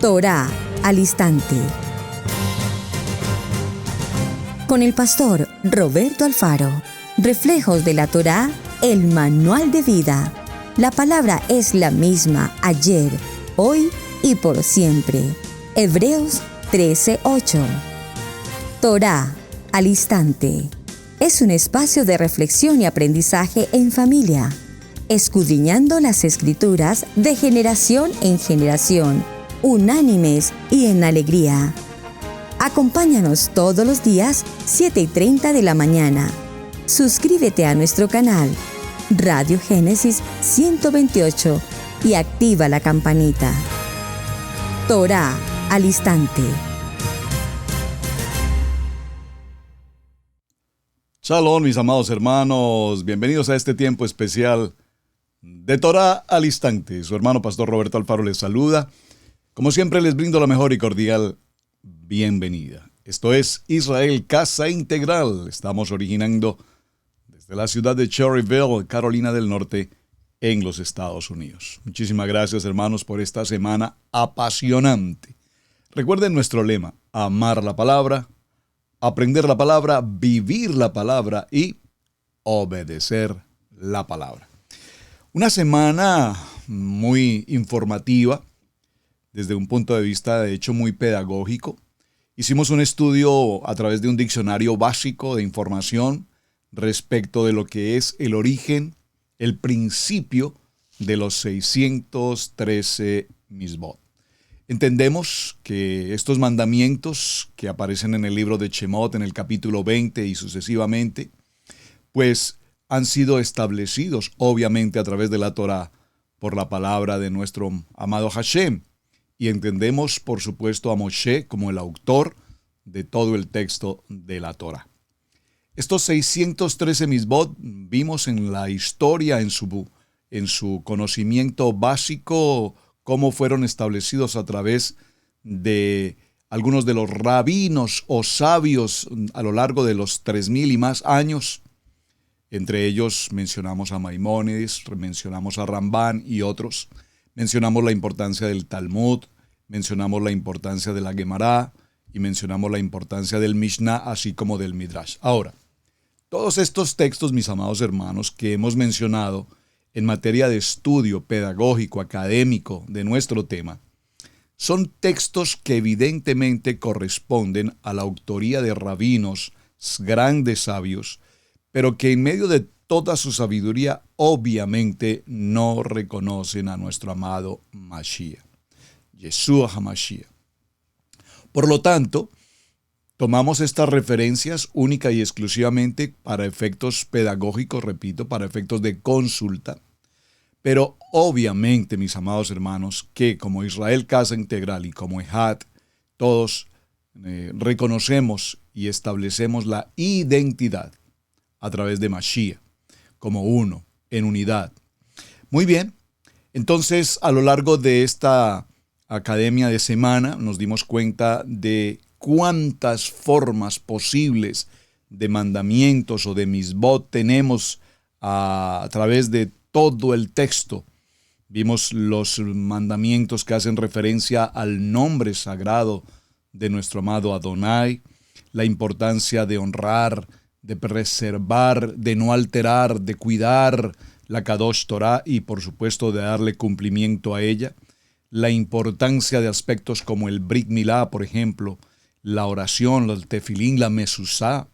Torá al instante. Con el pastor Roberto Alfaro. Reflejos de la Torá, el manual de vida. La palabra es la misma ayer, hoy y por siempre. Hebreos 13:8. Torá al instante. Es un espacio de reflexión y aprendizaje en familia, escudriñando las Escrituras de generación en generación, unánimes y en alegría. Acompáñanos todos los días, 7:30 de la mañana. Suscríbete a nuestro canal, Radio Génesis 128, y activa la campanita. Torá al instante. Shalom, mis amados hermanos. Bienvenidos a este tiempo especial de Torá al instante. Su hermano pastor Roberto Alfaro les saluda. Como siempre, les brindo la mejor y cordial bienvenida. Esto es Israel Casa Integral. Estamos originando desde la ciudad de Cherryville, Carolina del Norte, en los Estados Unidos. Muchísimas gracias, hermanos, por esta semana apasionante. Recuerden nuestro lema: amar la palabra, aprender la palabra, vivir la palabra y obedecer la palabra. Una semana muy informativa, desde un punto de vista, de hecho, muy pedagógico. Hicimos un estudio a través de un diccionario básico de información respecto de lo que es el origen, el principio de los 613 Misbot. Entendemos que estos mandamientos que aparecen en el libro de Shemot, en el capítulo 20 y sucesivamente, pues han sido establecidos, obviamente, a través de la Torá, por la palabra de nuestro amado Hashem. Y entendemos, por supuesto, a Moshe como el autor de todo el texto de la Torá. Estos 613 Misbot vimos en la historia, en su conocimiento básico, cómo fueron establecidos a través de algunos de los rabinos o sabios a lo largo de los 3000 y más años. Entre ellos mencionamos a Maimónides, mencionamos a Rambán y otros. Mencionamos la importancia del Talmud, mencionamos la importancia de la Gemara y mencionamos la importancia del Mishnah, así como del Midrash. Ahora, todos estos textos, mis amados hermanos, que hemos mencionado en materia de estudio pedagógico, académico de nuestro tema, son textos que evidentemente corresponden a la autoría de rabinos, grandes sabios, pero que en medio de toda su sabiduría obviamente no reconocen a nuestro amado Mashiach, Yeshua HaMashiach. Por lo tanto, tomamos estas referencias única y exclusivamente para efectos pedagógicos, repito, para efectos de consulta. Pero obviamente, mis amados hermanos, que como Israel Casa Integral y como EHAD, todos reconocemos y establecemos la identidad a través de Mashiach, como uno, en unidad. Muy bien, entonces a lo largo de esta academia de semana nos dimos cuenta de cuántas formas posibles de mandamientos o de misbot tenemos a través de todo el texto. Vimos los mandamientos que hacen referencia al nombre sagrado de nuestro amado Adonai, la importancia de honrar, de preservar, de no alterar, de cuidar la Kadosh Torah y por supuesto de darle cumplimiento a ella, la importancia de aspectos como el Brit Milá, por ejemplo, la oración, el tefilín, la mesuzá,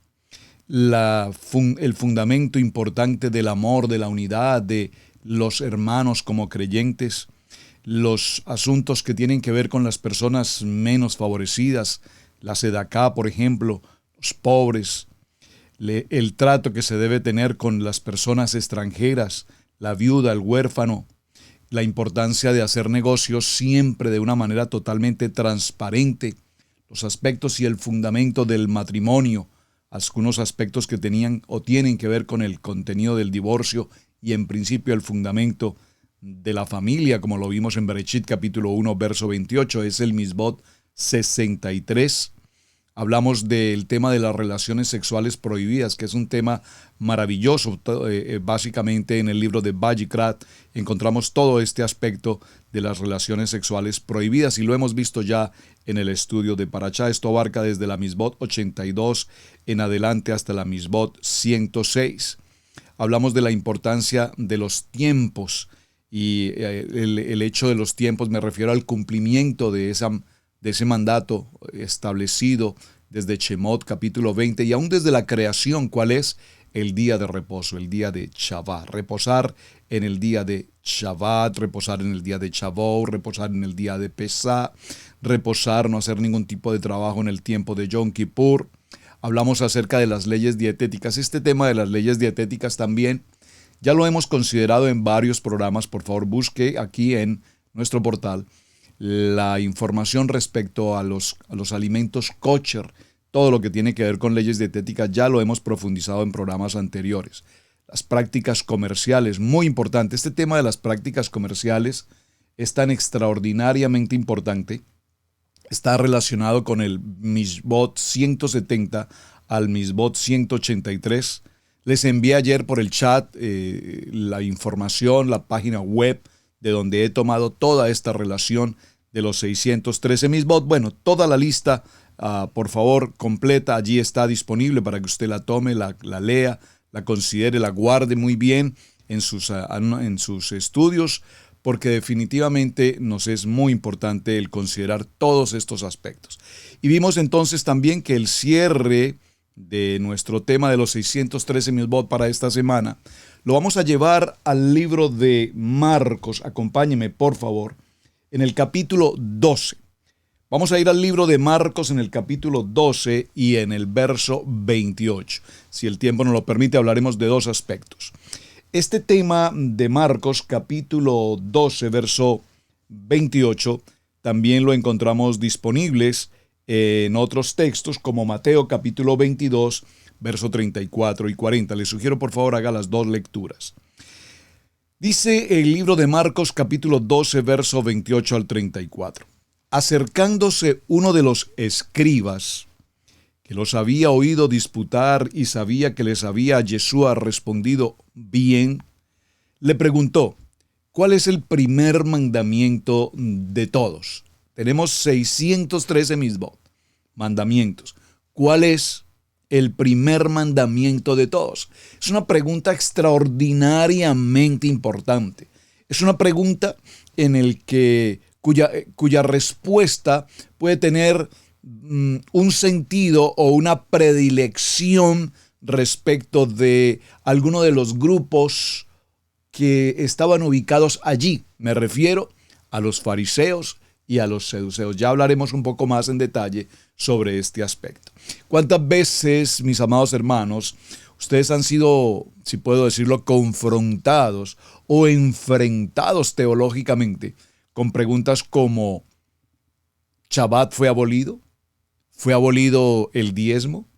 el fundamento importante del amor, de la unidad, de los hermanos como creyentes, los asuntos que tienen que ver con las personas menos favorecidas, la sedaká, por ejemplo, los pobres, el trato que se debe tener con las personas extranjeras, la viuda, el huérfano, la importancia de hacer negocios siempre de una manera totalmente transparente, los aspectos y el fundamento del matrimonio, algunos aspectos que tenían o tienen que ver con el contenido del divorcio y en principio el fundamento de la familia, como lo vimos en Bereshit capítulo 1, verso 28, es el Misbot 63. Hablamos del tema de las relaciones sexuales prohibidas, que es un tema maravilloso. Básicamente en el libro de Bajikrat encontramos todo este aspecto de las relaciones sexuales prohibidas y lo hemos visto ya en el estudio de Parashá. Esto abarca desde la Misbot 82 en adelante hasta la Misbot 106. Hablamos de la importancia de los tiempos y el hecho de los tiempos, me refiero al cumplimiento de ese mandato establecido desde Shemot capítulo 20 y aún desde la creación, ¿cuál es? El día de reposo, el día de Shabbat. Reposar en el día de Shabbat, reposar en el día de Shavuot, reposar en el día de Pesá, reposar, no hacer ningún tipo de trabajo en el tiempo de Yom Kippur. Hablamos acerca de las leyes dietéticas. Este tema de las leyes dietéticas también ya lo hemos considerado en varios programas. Por favor, busque aquí en nuestro portal la información respecto a los alimentos kosher, todo lo que tiene que ver con leyes dietéticas, ya lo hemos profundizado en programas anteriores. Las prácticas comerciales, muy importante. Este tema de las prácticas comerciales es tan extraordinariamente importante. Está relacionado con el Misbot 170 al Misbot 183. Les envié ayer por el chat la información, la página web de donde he tomado toda esta relación de los 613 Misbot. Bueno, toda la lista, por favor, completa, allí está disponible para que usted la tome, la lea, la considere, la guarde muy bien en sus estudios, porque definitivamente nos es muy importante el considerar todos estos aspectos. Y vimos entonces también que el cierre de nuestro tema de los 613 Misbot para esta semana lo vamos a llevar al libro de Marcos. Acompáñeme, por favor, en el capítulo 12. Vamos a ir al libro de Marcos en el capítulo 12 y en el verso 28. Si el tiempo nos lo permite, hablaremos de dos aspectos. Este tema de Marcos, capítulo 12, verso 28, también lo encontramos disponibles en otros textos como Mateo, capítulo 22, verso 34 y 40. Les sugiero, por favor, haga las dos lecturas. Dice el libro de Marcos, capítulo 12, verso 28 al 34. Acercándose uno de los escribas, que los había oído disputar y sabía que les había Yeshua respondido bien, le preguntó, ¿cuál es el primer mandamiento de todos? Tenemos 613 misbot, mandamientos. ¿Cuál es el primer mandamiento de todos? Es una pregunta extraordinariamente importante. Es una pregunta en cuya respuesta puede tener un sentido o una predilección respecto de alguno de los grupos que estaban ubicados allí. Me refiero a los fariseos y a los saduceos. Ya hablaremos un poco más en detalle sobre este aspecto. ¿Cuántas veces, mis amados hermanos, ustedes han sido, si puedo decirlo, confrontados o enfrentados teológicamente con preguntas como ¿Shabbat fue abolido? ¿Fue abolido el diezmo?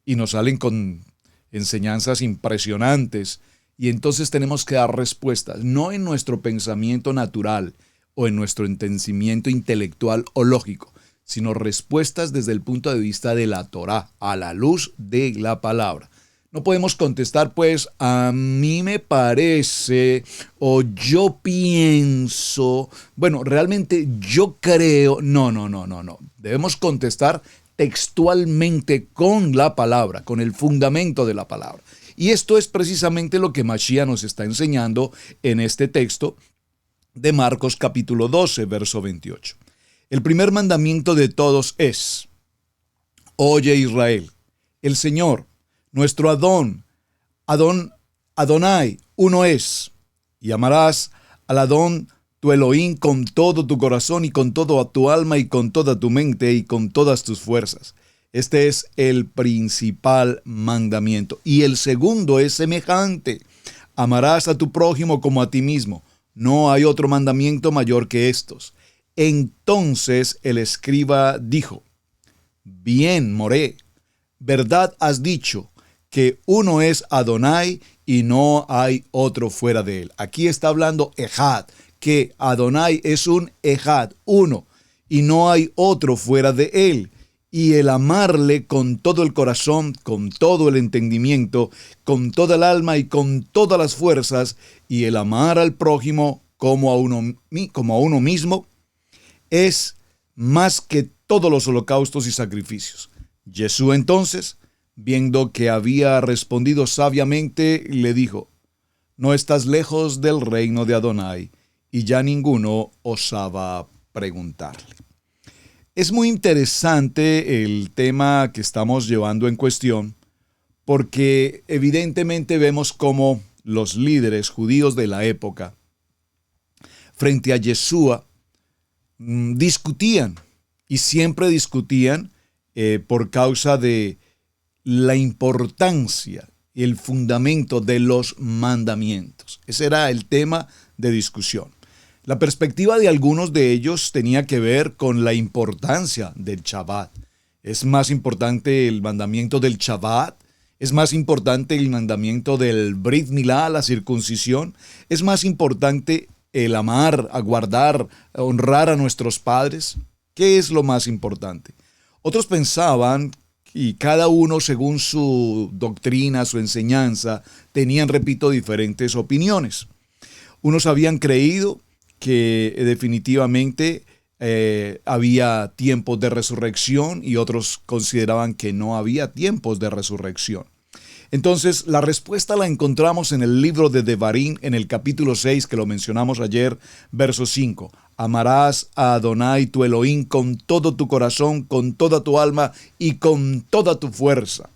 Y nos salen con enseñanzas impresionantes y entonces tenemos que dar respuestas, no en nuestro pensamiento natural o en nuestro entendimiento intelectual o lógico, sino respuestas desde el punto de vista de la Torá, a la luz de la palabra. No podemos contestar, pues, a mí me parece, o yo pienso, bueno, realmente yo creo, no. Debemos contestar textualmente con la palabra, con el fundamento de la palabra. Y esto es precisamente lo que Mashiach nos está enseñando en este texto de Marcos capítulo 12, verso 28. El primer mandamiento de todos es, oye Israel, el Señor, nuestro Adonai, uno es, y amarás al Adón tu Elohim con todo tu corazón y con toda tu alma y con toda tu mente y con todas tus fuerzas. Este es el principal mandamiento. Y el segundo es semejante. Amarás a tu prójimo como a ti mismo. No hay otro mandamiento mayor que estos. Entonces el escriba dijo, bien, Moré, verdad has dicho, que uno es Adonai y no hay otro fuera de él. Aquí está hablando Ejad, que Adonai es un Ejad, uno, y no hay otro fuera de él. y el amarle con todo el corazón, con todo el entendimiento, con toda el alma y con todas las fuerzas, y el amar al prójimo como a uno mismo, es más que todos los holocaustos y sacrificios. Jesús entonces, viendo que había respondido sabiamente, le dijo: no estás lejos del reino de Adonai. Y ya ninguno osaba preguntarle. Es muy interesante el tema que estamos llevando en cuestión, porque evidentemente vemos cómo los líderes judíos de la época, frente a Yeshua, discutían, y siempre discutían por causa de la importancia y el fundamento de los mandamientos. Ese era el tema de discusión. La perspectiva de algunos de ellos tenía que ver con la importancia del Shabbat. ¿Es más importante el mandamiento del Shabbat? ¿Es más importante el mandamiento del Brit Milá, la circuncisión? ¿Es más importante el amar, aguardar, honrar a nuestros padres? ¿Qué es lo más importante? Otros pensaban, y cada uno según su doctrina, su enseñanza, tenían, repito, diferentes opiniones. Unos habían creído que definitivamente había tiempos de resurrección, y otros consideraban que no había tiempos de resurrección. Entonces, la respuesta la encontramos en el libro de Devarim, en el capítulo 6, que lo mencionamos ayer, verso 5. Amarás a Adonai tu Elohim con todo tu corazón, con toda tu alma y con toda tu fuerza.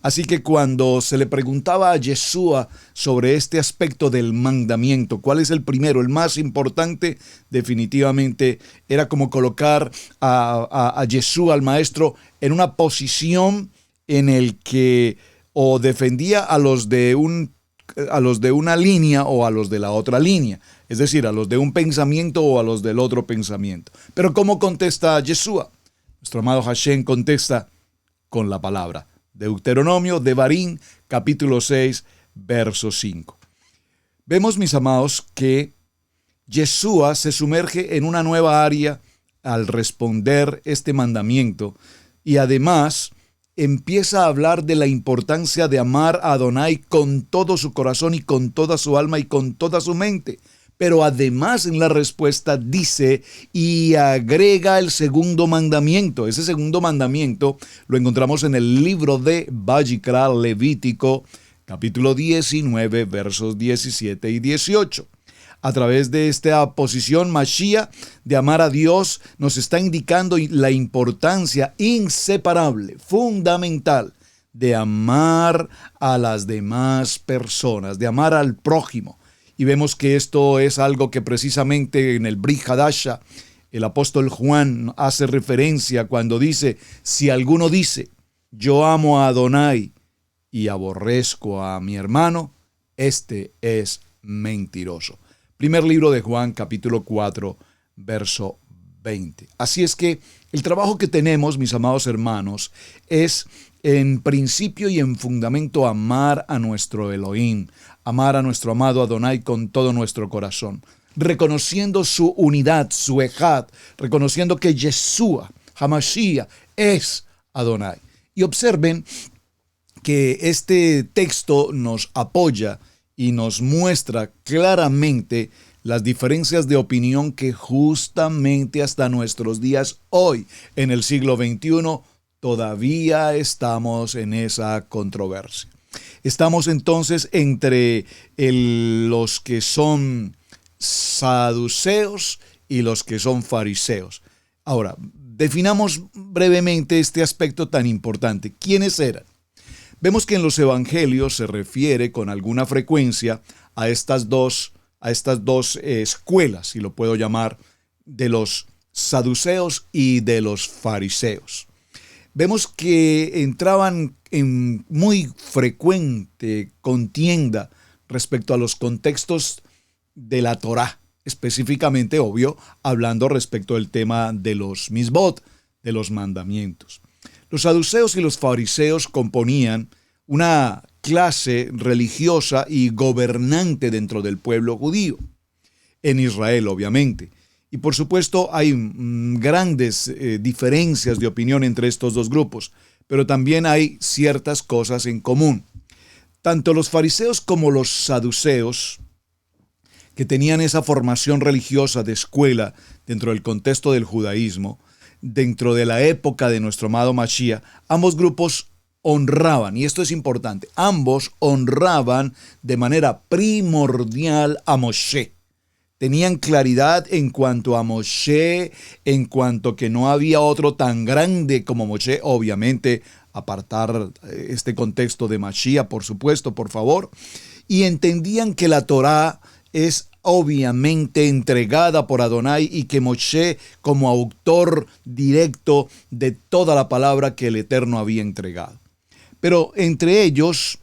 Así que cuando se le preguntaba a Yeshua sobre este aspecto del mandamiento, ¿cuál es el primero, el más importante? Definitivamente era como colocar a Yeshua, al maestro, en una posición en el que o defendía a los de una línea o a los de la otra línea, es decir, a los de un pensamiento o a los del otro pensamiento. Pero ¿cómo contesta Yeshua? Nuestro amado Hashem contesta con la palabra. Deuteronomio, Devarim, capítulo 6, verso 5. Vemos, mis amados, que Yeshua se sumerge en una nueva área al responder este mandamiento, y además empieza a hablar de la importancia de amar a Adonai con todo su corazón y con toda su alma y con toda su mente. Pero además en la respuesta dice y agrega el segundo mandamiento. Ese segundo mandamiento lo encontramos en el libro de Vayikra, Levítico, capítulo 19, versos 17 y 18. A través de esta posición, Mashiach, de amar a Dios, nos está indicando la importancia inseparable, fundamental, de amar a las demás personas, de amar al prójimo. Y vemos que esto es algo que precisamente en el Brit Hadasha, el apóstol Juan hace referencia cuando dice: si alguno dice, yo amo a Adonai y aborrezco a mi hermano, este es mentiroso. Primer libro de Juan, capítulo 4, verso 20. Así es que el trabajo que tenemos, mis amados hermanos, es en principio y en fundamento amar a nuestro Elohim, amar a nuestro amado Adonai con todo nuestro corazón, reconociendo su unidad, su ejad, reconociendo que Yeshua, Hamashiach, es Adonai. Y observen que este texto nos apoya y nos muestra claramente las diferencias de opinión que justamente hasta nuestros días hoy, en el siglo XXI, todavía estamos en esa controversia. Estamos entonces entre los que son saduceos y los que son fariseos. Ahora, definamos brevemente este aspecto tan importante. ¿Quiénes eran? Vemos que en los evangelios se refiere con alguna frecuencia a estas dos escuelas, si lo puedo llamar, de los saduceos y de los fariseos. Vemos que entraban en muy frecuente contienda respecto a los contextos de la Torá, específicamente, obvio, hablando respecto del tema de los misbot, de los mandamientos. Los saduceos y los fariseos componían una clase religiosa y gobernante dentro del pueblo judío, en Israel, obviamente. Y por supuesto hay grandes diferencias de opinión entre estos dos grupos, pero también hay ciertas cosas en común. Tanto los fariseos como los saduceos, que tenían esa formación religiosa de escuela dentro del contexto del judaísmo, dentro de la época de nuestro amado Mashiach, ambos grupos honraban, y esto es importante, ambos honraban de manera primordial a Moshe. Tenían claridad en cuanto a Moshe, en cuanto que no había otro tan grande como Moshe, obviamente apartar este contexto de Mashiach, por supuesto, por favor, y entendían que la Torá es obviamente entregada por Adonai y que Moshe como autor directo de toda la palabra que el Eterno había entregado. Pero entre ellos,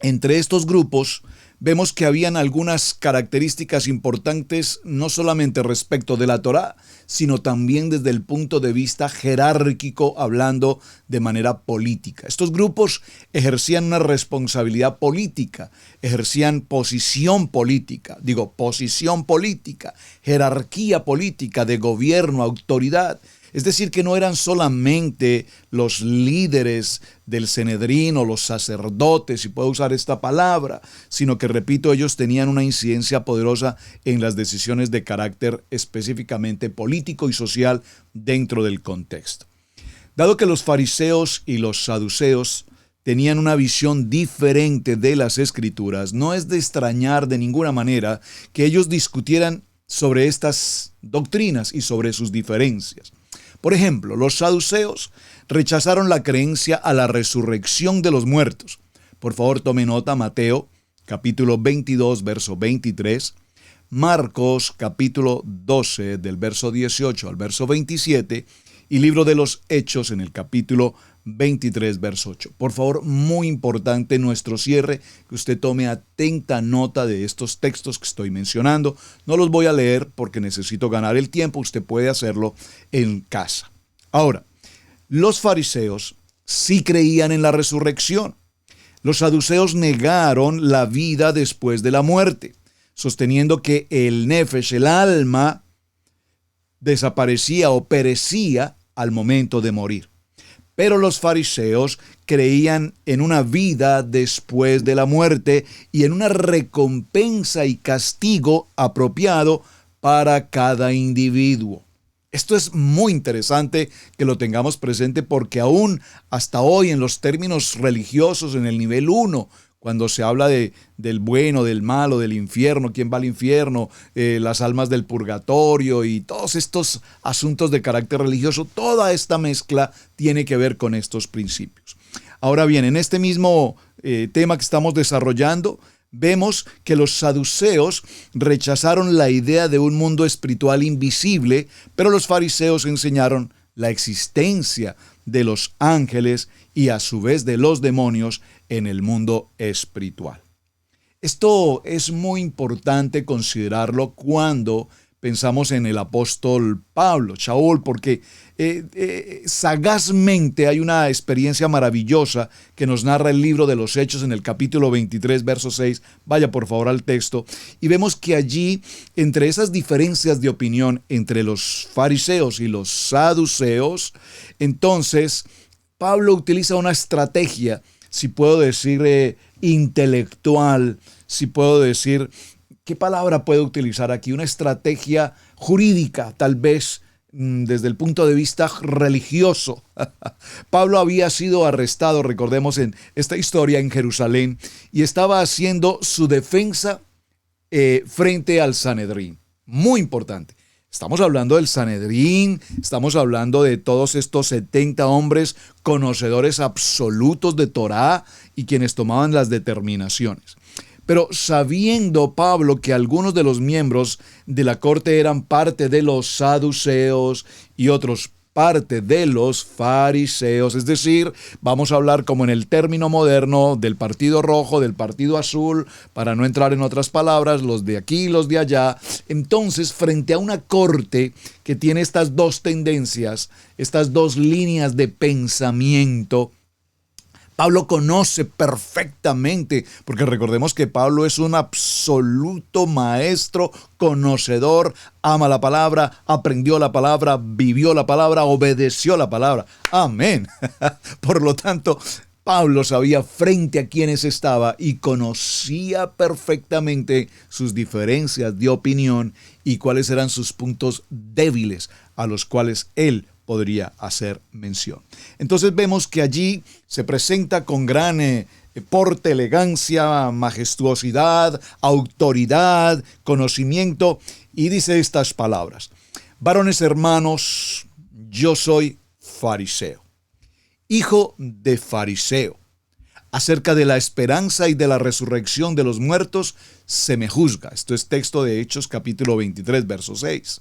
entre estos grupos, vemos que habían algunas características importantes, no solamente respecto de la Torá, sino también desde el punto de vista jerárquico, hablando de manera política. Estos grupos ejercían una responsabilidad política, ejercían posición política, jerarquía política de gobierno, autoridad. Es decir, que no eran solamente los líderes del Sanedrín o los sacerdotes, si puedo usar esta palabra, sino que, repito, ellos tenían una incidencia poderosa en las decisiones de carácter específicamente político y social dentro del contexto. Dado que los fariseos y los saduceos tenían una visión diferente de las Escrituras, no es de extrañar de ninguna manera que ellos discutieran sobre estas doctrinas y sobre sus diferencias. Por ejemplo, los saduceos rechazaron la creencia a la resurrección de los muertos. Por favor, tome nota, Mateo, capítulo 22, verso 23, Marcos, capítulo 12, del verso 18 al verso 27, y Libro de los Hechos en el capítulo 23, verso 8. Por favor, muy importante nuestro cierre, que usted tome atenta nota de estos textos que estoy mencionando. No los voy a leer porque necesito ganar el tiempo, usted puede hacerlo en casa. Ahora, los fariseos sí creían en la resurrección. Los saduceos negaron la vida después de la muerte, sosteniendo que el nefesh, el alma, desaparecía o perecía al momento de morir. Pero los fariseos creían en una vida después de la muerte y en una recompensa y castigo apropiado para cada individuo. Esto es muy interesante que lo tengamos presente porque aún hasta hoy en los términos religiosos en el nivel 1, cuando se habla del bueno, del malo, del infierno, quién va al infierno, las almas del purgatorio y todos estos asuntos de carácter religioso, toda esta mezcla tiene que ver con estos principios. Ahora bien, en este mismo tema que estamos desarrollando, vemos que los saduceos rechazaron la idea de un mundo espiritual invisible, pero los fariseos enseñaron la existencia de los ángeles y a su vez de los demonios en el mundo espiritual. Esto es muy importante considerarlo cuando pensamos en el apóstol Pablo, Shaul, porque sagazmente hay una experiencia maravillosa que nos narra el libro de los Hechos en el capítulo 23, verso 6. Vaya por favor al texto. Y vemos que allí, entre esas diferencias de opinión entre los fariseos y los saduceos, entonces Pablo utiliza una estrategia, si puedo decir intelectual, si puedo decir, ¿qué palabra puedo utilizar aquí? Una estrategia jurídica, tal vez desde el punto de vista religioso. Pablo había sido arrestado, recordemos en esta historia, en Jerusalén, y estaba haciendo su defensa frente al Sanedrín. Muy importante. Estamos hablando del Sanedrín, estamos hablando de todos estos 70 hombres conocedores absolutos de Torá y quienes tomaban las determinaciones. Pero sabiendo Pablo que algunos de los miembros de la corte eran parte de los saduceos y otros parte de los fariseos, es decir, vamos a hablar como en el término moderno del partido rojo, del partido azul, para no entrar en otras palabras, los de aquí y los de allá. Entonces, frente a una corte que tiene estas dos tendencias, estas dos líneas de pensamiento, Pablo conoce perfectamente, porque recordemos que Pablo es un absoluto maestro, conocedor, ama la palabra, aprendió la palabra, vivió la palabra, obedeció la palabra. Amén. Por lo tanto, Pablo sabía frente a quienes estaba y conocía perfectamente sus diferencias de opinión y cuáles eran sus puntos débiles a los cuales él podría hacer mención. Entonces vemos que allí se presenta con gran porte, elegancia, majestuosidad, autoridad, conocimiento, y dice estas palabras: varones hermanos, yo soy fariseo, hijo de fariseo. Acerca de la esperanza y de la resurrección de los muertos se me juzga. Esto es texto de Hechos capítulo 23, verso 6.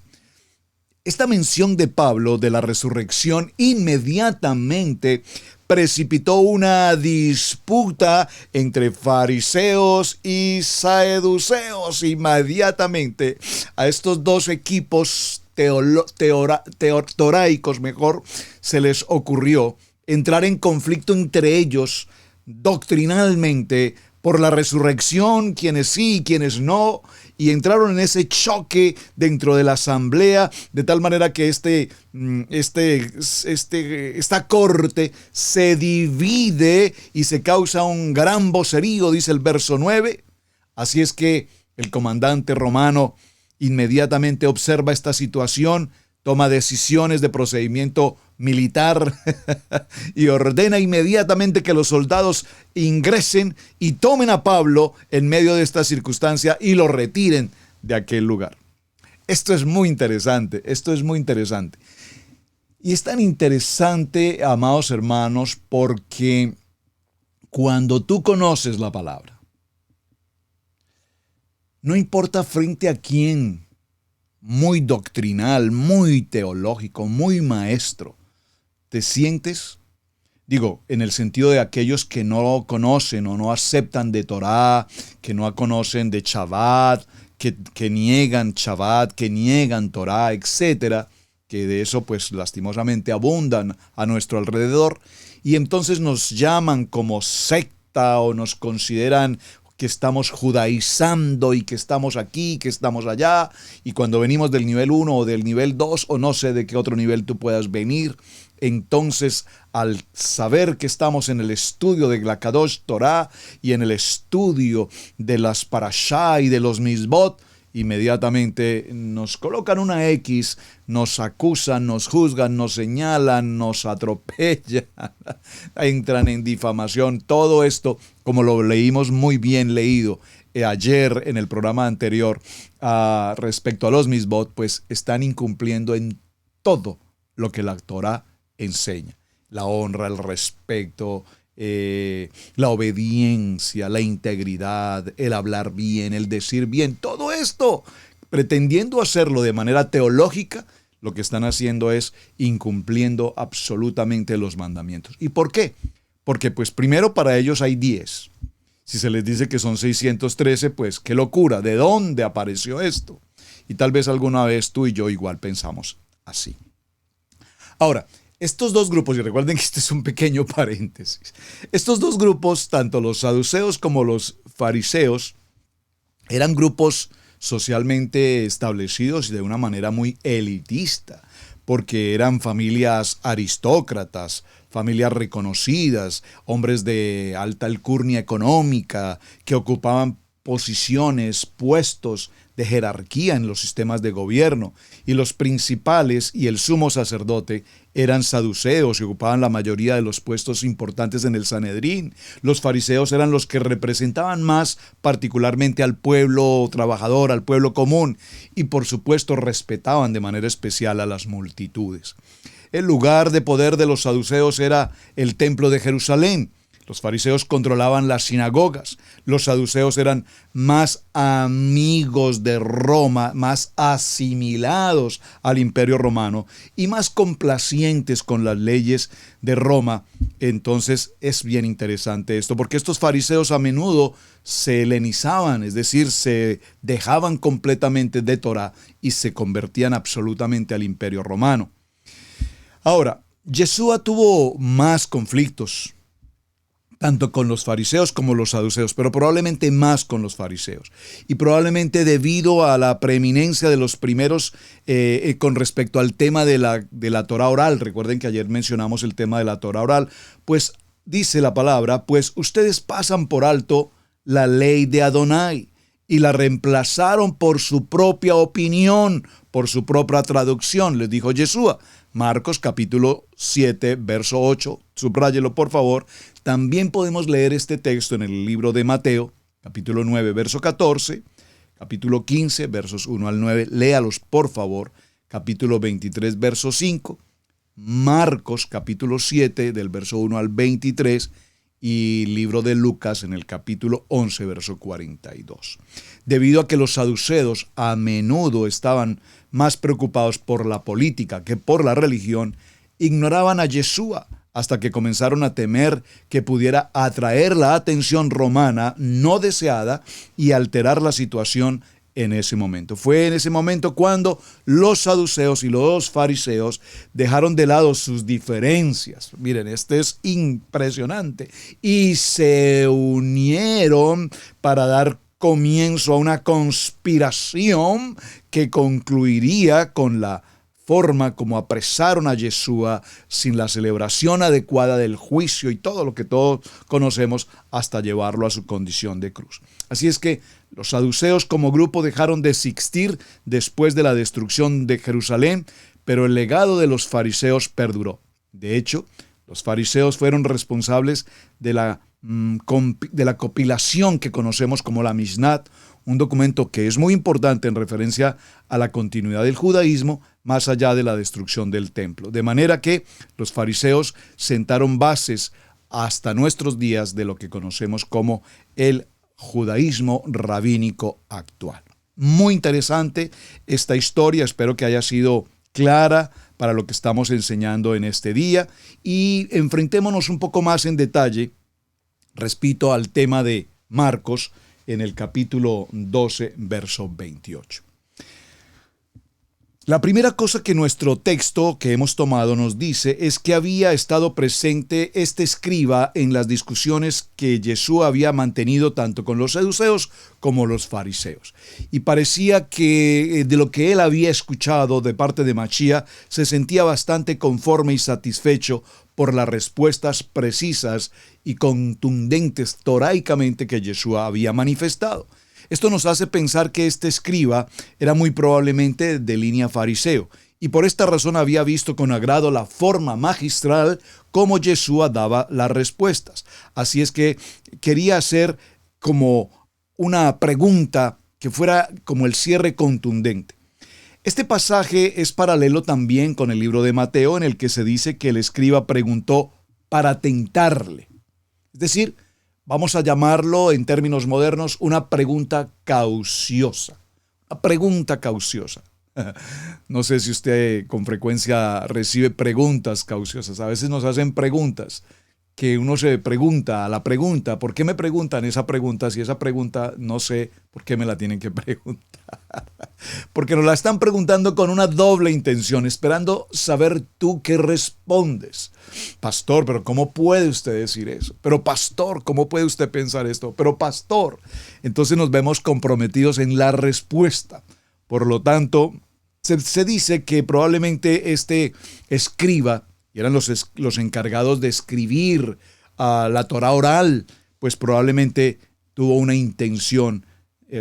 Esta mención de Pablo de la resurrección inmediatamente precipitó una disputa entre fariseos y saduceos. Inmediatamente a estos dos equipos toraicos, se les ocurrió entrar en conflicto entre ellos doctrinalmente por la resurrección, quienes sí y quienes no, y entraron en ese choque dentro de la asamblea, de tal manera que esta corte se divide y se causa un gran vocerío, dice el verso 9. Así es que el comandante romano inmediatamente observa esta situación, toma decisiones de procedimiento militar y ordena inmediatamente que los soldados ingresen y tomen a Pablo en medio de esta circunstancia y lo retiren de aquel lugar. Esto es muy interesante, Y es tan interesante, amados hermanos, porque cuando tú conoces la palabra, no importa frente a quién, muy doctrinal, muy teológico, muy maestro, te sientes, en el sentido de aquellos que no conocen o no aceptan de Torá, que no conocen de Shabbat, que niegan Shabbat, que niegan Torá, etcétera, que de eso pues lastimosamente abundan a nuestro alrededor, y entonces nos llaman como secta o nos consideran que estamos judaizando y que estamos aquí, que estamos allá, y cuando venimos del nivel 1 o del nivel 2 o no sé de qué otro nivel tú puedas venir, entonces al saber que estamos en el estudio de la Kadosh Torah y en el estudio de las Parashá y de los Mizbot, inmediatamente nos colocan una X, nos acusan, nos juzgan, nos señalan, nos atropellan, entran en difamación. Todo esto, como lo leímos muy bien leído ayer en el programa anterior respecto a los Mizbot, pues están incumpliendo en todo lo que la Torah enseña. La honra, el respeto, la obediencia, la integridad, el hablar bien, el decir bien, todo esto, pretendiendo hacerlo de manera teológica, lo que están haciendo es incumpliendo absolutamente los mandamientos. ¿Y por qué? Porque pues primero para ellos hay 10. Si se les dice que son 613, pues qué locura, ¿de dónde apareció esto? Y tal vez alguna vez tú y yo igual pensamos así. Ahora, estos dos grupos, y recuerden que este es un pequeño paréntesis, estos dos grupos, tanto los saduceos como los fariseos, eran grupos socialmente establecidos y de una manera muy elitista, porque eran familias aristócratas, familias reconocidas, hombres de alta alcurnia económica, que ocupaban posiciones, puestos de jerarquía en los sistemas de gobierno, y los principales y el sumo sacerdote eran saduceos y ocupaban la mayoría de los puestos importantes en el Sanedrín. Los fariseos eran los que representaban más particularmente al pueblo trabajador, al pueblo común, y por supuesto respetaban de manera especial a las multitudes. El lugar de poder de los saduceos era el templo de Jerusalén. Los fariseos controlaban las sinagogas. Los saduceos eran más amigos de Roma, más asimilados al imperio romano y más complacientes con las leyes de Roma. Entonces es bien interesante esto, porque estos fariseos a menudo se helenizaban, es decir, se dejaban completamente de Torá y se convertían absolutamente al imperio romano. Ahora, Yeshua tuvo más conflictos tanto con los fariseos como los saduceos, pero probablemente más con los fariseos. Y probablemente debido a la preeminencia de los primeros con respecto al tema de la Torá oral. Recuerden que ayer mencionamos el tema de la Torá oral. Pues dice la palabra, pues ustedes pasan por alto la ley de Adonai y la reemplazaron por su propia opinión, por su propia traducción, les dijo Yeshua. Marcos capítulo 7, verso 8, subráyelo por favor. También podemos leer este texto en el libro de Mateo, capítulo 9, verso 14, capítulo 15, versos 1 al 9, léalos por favor, capítulo 23, verso 5, Marcos capítulo 7, del verso 1 al 23, y libro de Lucas en el capítulo 11, verso 42. Debido a que los saduceos a menudo estaban más preocupados por la política que por la religión, ignoraban a Yeshua hasta que comenzaron a temer que pudiera atraer la atención romana no deseada y alterar la situación en ese momento. Fue en ese momento cuando los saduceos y los fariseos dejaron de lado sus diferencias. Miren, este es impresionante. Y se unieron para dar comienzo a una conspiración que concluiría con la forma como apresaron a Yeshua sin la celebración adecuada del juicio y todo lo que todos conocemos hasta llevarlo a su condición de cruz. Así es que los saduceos como grupo dejaron de existir después de la destrucción de Jerusalén, pero el legado de los fariseos perduró. De hecho, los fariseos fueron responsables de la compilación que conocemos como la Mishnat, un documento que es muy importante en referencia a la continuidad del judaísmo más allá de la destrucción del templo. De manera que los fariseos sentaron bases hasta nuestros días de lo que conocemos como el judaísmo rabínico actual. Muy interesante esta historia, espero que haya sido clara para lo que estamos enseñando en este día y enfrentémonos un poco más en detalle respecto al tema de Marcos en el capítulo 12, verso 28. La primera cosa que nuestro texto que hemos tomado nos dice es que había estado presente este escriba en las discusiones que Yeshua había mantenido tanto con los saduceos como los fariseos. Y parecía que de lo que él había escuchado de parte de Mashiach se sentía bastante conforme y satisfecho por las respuestas precisas y contundentes toraicamente que Yeshua había manifestado. Esto nos hace pensar que este escriba era muy probablemente de línea fariseo, y por esta razón había visto con agrado la forma magistral como Yeshua daba las respuestas. Así es que quería hacer como una pregunta que fuera como el cierre contundente. Este pasaje es paralelo también con el libro de Mateo, en el que se dice que el escriba preguntó para tentarle. Es decir, vamos a llamarlo en términos modernos una pregunta cauciosa. Una pregunta cauciosa. No sé si usted con frecuencia recibe preguntas cauciosas. A veces nos hacen preguntas que uno se pregunta a la pregunta. ¿Por qué me preguntan esa pregunta? Si esa pregunta no sé por qué me la tienen que preguntar. Porque nos la están preguntando con una doble intención, esperando saber tú qué respondes. Pastor, pero ¿cómo puede usted decir eso? Pero pastor, ¿cómo puede usted pensar esto? Pero pastor, entonces nos vemos comprometidos en la respuesta. Por lo tanto, se dice que probablemente este escriba, y eran los encargados de escribir la Torá oral, pues probablemente tuvo una intención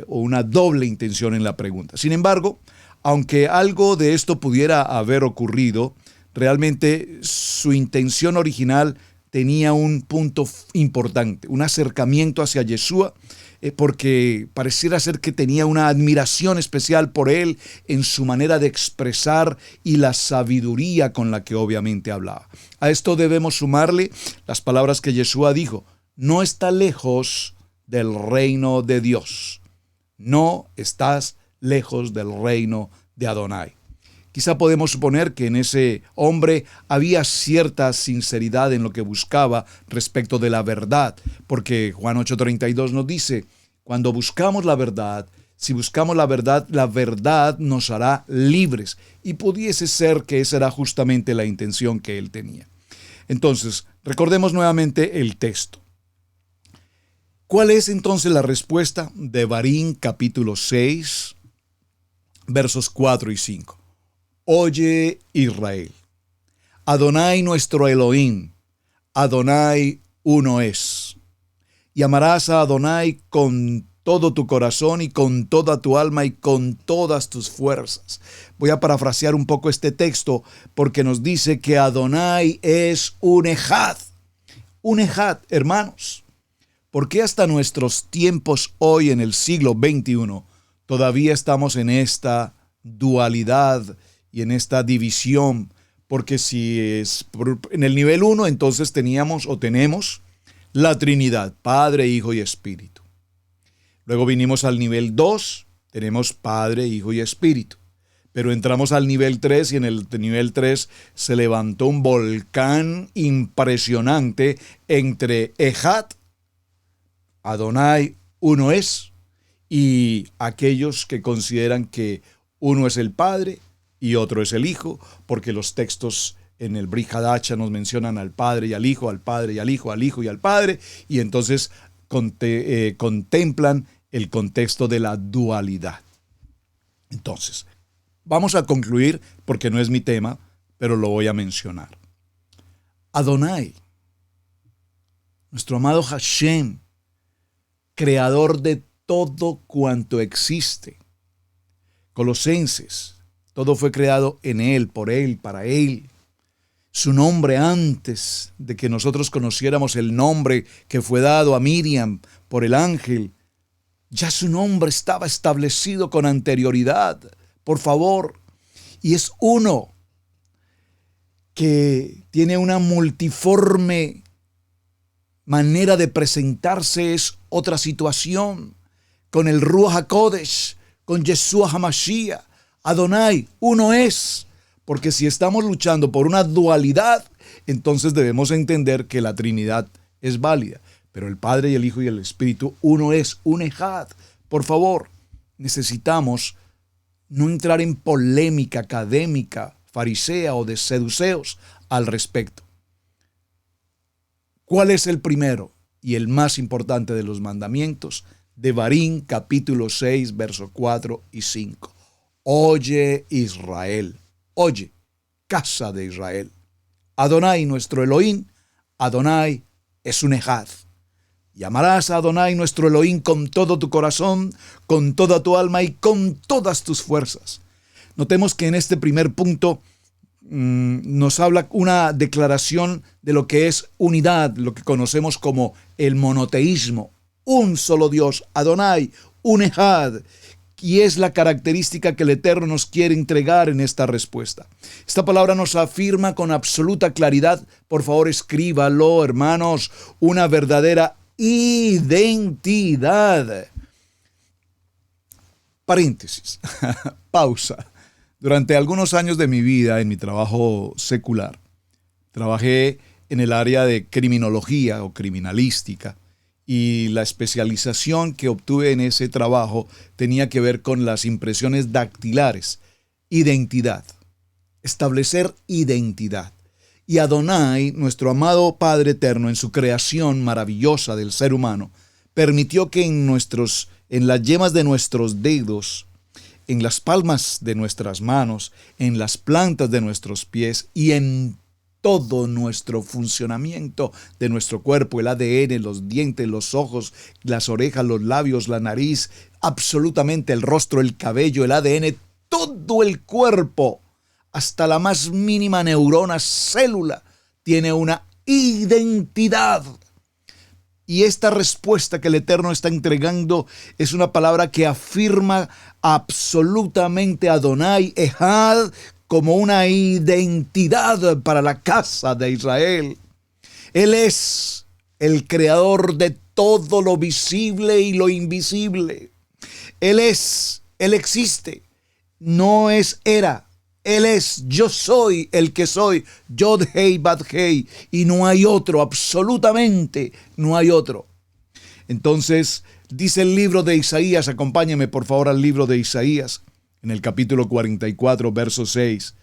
o una doble intención en la pregunta. Sin embargo, aunque algo de esto pudiera haber ocurrido, realmente su intención original tenía un punto importante, un acercamiento hacia Yeshua, porque pareciera ser que tenía una admiración especial por él en su manera de expresar y la sabiduría con la que obviamente hablaba. A esto debemos sumarle las palabras que Yeshua dijo: no está lejos del reino de Dios. No estás lejos del reino de Adonai. Quizá podemos suponer que en ese hombre había cierta sinceridad en lo que buscaba respecto de la verdad, porque Juan 8:32 nos dice: cuando buscamos la verdad, si buscamos la verdad nos hará libres. Y pudiese ser que esa era justamente la intención que él tenía. Entonces, recordemos nuevamente el texto. ¿Cuál es entonces la respuesta? Devarim capítulo 6, versos 4 y 5. Oye Israel, Adonai nuestro Elohim, Adonai uno es. Y amarás a Adonai con todo tu corazón y con toda tu alma y con todas tus fuerzas. Voy a parafrasear un poco este texto porque nos dice que Adonai es un ejad. Un ejad, hermanos. ¿Por qué hasta nuestros tiempos hoy en el siglo XXI todavía estamos en esta dualidad y en esta división? Porque si es en el nivel 1, entonces teníamos o tenemos la Trinidad, Padre, Hijo y Espíritu. Luego vinimos al nivel 2, tenemos Padre, Hijo y Espíritu. Pero entramos al nivel 3 y en el nivel 3 se levantó un volcán impresionante entre Ejad, Adonai, uno es, y aquellos que consideran que uno es el Padre y otro es el Hijo, porque los textos en el Brit Hadacha nos mencionan al Padre y al Hijo, al Padre y al Hijo, al Hijo y al Padre, y entonces contemplan el contexto de la dualidad. Entonces, vamos a concluir, porque no es mi tema, pero lo voy a mencionar. Adonai, nuestro amado Hashem, creador de todo cuanto existe. Colosenses, todo fue creado en Él, por Él, para Él. Su nombre antes de que nosotros conociéramos el nombre que fue dado a Miriam por el ángel, ya su nombre estaba establecido con anterioridad. Por favor, y es uno que tiene una multiforme manera de presentarse, es otra situación. Con el Ruach HaKodesh, con Yeshua HaMashiach, Adonai, uno es. Porque si estamos luchando por una dualidad, entonces debemos entender que la Trinidad es válida. Pero el Padre y el Hijo y el Espíritu, uno es, un ejad. Por favor, necesitamos no entrar en polémica académica, farisea o de seduceos al respecto. ¿Cuál es el primero y el más importante de los mandamientos? Devarim capítulo 6, versos 4 y 5. Oye Israel, oye, casa de Israel. Adonai nuestro Elohim, Adonai es un ejad. Y amarás a Adonai nuestro Elohim con todo tu corazón, con toda tu alma y con todas tus fuerzas. Notemos que en este primer punto nos habla una declaración de lo que es unidad, lo que conocemos como el monoteísmo. Un solo Dios, Adonai, un ejad. Y es la característica que el Eterno nos quiere entregar en esta respuesta. Esta palabra nos afirma con absoluta claridad, por favor escríbalo, hermanos, una verdadera identidad. Paréntesis, pausa. Durante algunos años de mi vida, en mi trabajo secular, trabajé en el área de criminología o criminalística. Y la especialización que obtuve en ese trabajo tenía que ver con las impresiones dactilares, identidad, establecer identidad. Y Adonai, nuestro amado Padre Eterno, en su creación maravillosa del ser humano, permitió que en las yemas de nuestros dedos, en las palmas de nuestras manos, en las plantas de nuestros pies y en todo nuestro funcionamiento de nuestro cuerpo, el ADN, los dientes, los ojos, las orejas, los labios, la nariz, absolutamente el rostro, el cabello, el ADN, todo el cuerpo, hasta la más mínima neurona, célula, tiene una identidad. Y esta respuesta que el Eterno está entregando es una palabra que afirma absolutamente Adonai, Ejad, como una identidad para la casa de Israel. Él es el creador de todo lo visible y lo invisible. Él existe, no es era. Él es, yo soy el que soy, Yod Hei Bad Hei, y no hay otro, absolutamente no hay otro. Entonces, dice el libro de Isaías, acompáñame por favor al libro de Isaías, en el capítulo 44, versos 6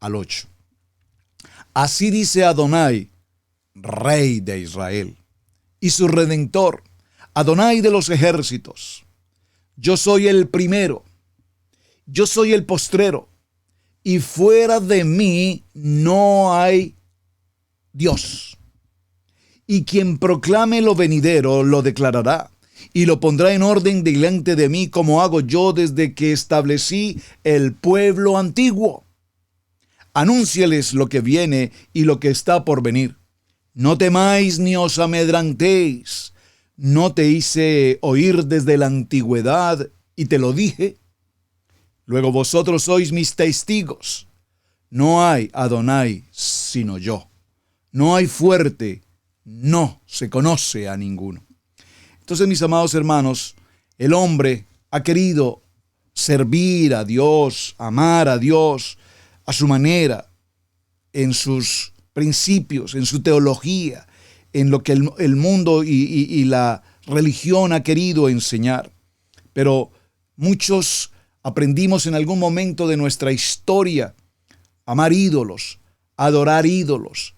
al 8. Así dice Adonai, Rey de Israel, y su Redentor, Adonai de los ejércitos, yo soy el primero, yo soy el postrero, y fuera de mí no hay Dios. Y quien proclame lo venidero lo declarará, y lo pondrá en orden delante de mí, como hago yo desde que establecí el pueblo antiguo. Anúnciales lo que viene y lo que está por venir. No temáis ni os amedrantéis. ¿No te hice oír desde la antigüedad y te lo dije? Luego vosotros sois mis testigos. No hay Adonai sino yo. No hay fuerte, no se conoce a ninguno. Entonces, mis amados hermanos, el hombre ha querido servir a Dios, amar a Dios a su manera, en sus principios, en su teología, en lo que el mundo y la religión ha querido enseñar. Pero muchos aprendimos en algún momento de nuestra historia a amar ídolos, a adorar ídolos,